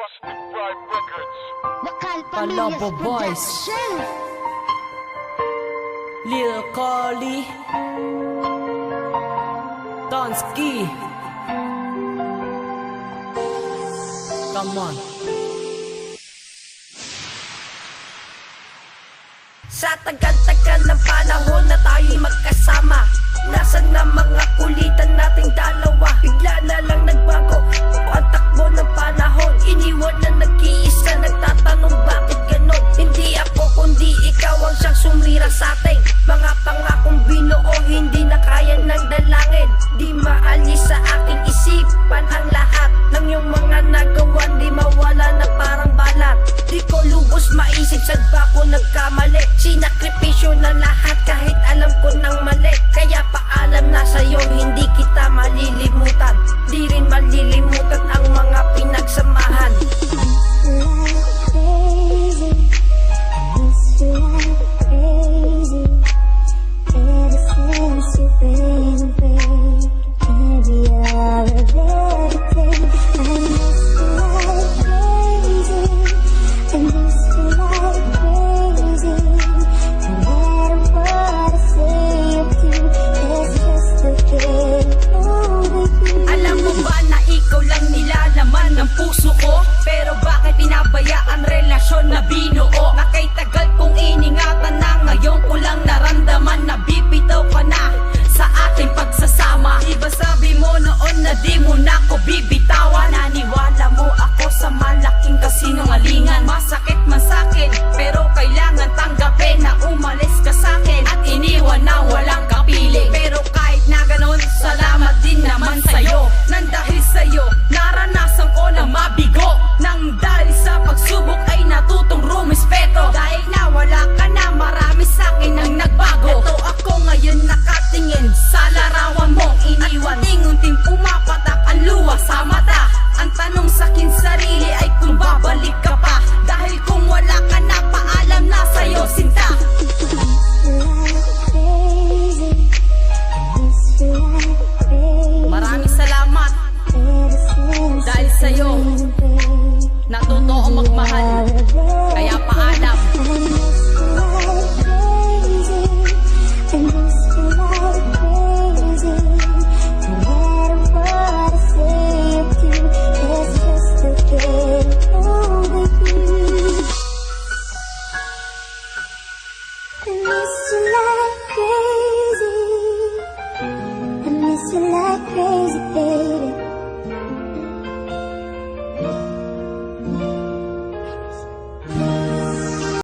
Positive Vibe Records. Lokal Palobo Pamilyas Boys. Production. Lil Collie, Tonsky. Come on. Sa tagal-tagal ng panahon na tayo'y magkasama, nasan na mga kulitan nating dalawa? Bigla na lang nagbago ang takbo ng panahon. Iniwan na nag-iisa, nagtatanong bakit ganon? Hindi ako kundi ikaw ang siyang sumira sa ating mga pangakong binuo, hindi na kaya ng dalangin. Di maalis sa aking isipan ang lahat ng iyong mga nagawan, di mawala na parang balat. Di ko lubos maisip saan ba ako nagkamali. Sinakripisyo na lahat kahit alam ko nang mali. Kaya paalam na sa'yo, hindi kita malilimutan. Di rin malilimutan ang mga pinagsamahan. Alam mo ba na ikaw lang nilalaman ng puso ko? Pero bakit pinabayaan relasyon na binuo? Na kay tagal kong iningatan na ngayon ko lang naramdaman na bibitaw ka na sa ating pagsasama. Diba sabi mo noon na di mo na ko bibitawan? Naniwala mo ako sa malaking kasinungalingan. Masakit man sa'kin, pero kailangan tanggapin na umalis ka sa'kin at iniwan na walang kapiling. Pero kahit na ganun, salamat din naman sa'yo. Nang dahil sa'yo, naranasan ko na mabigo. Nang dahil sa pagsubok ay natutong rumispeto. Dahil nawala ka na, marami sa'kin ang nagbago. Ito ako ngayon nakatingin sa larawan mong iniwan. Unting-unting pumapatak ang luha sa mata. Ang tanong sa'kin sarili ay kung babalik ka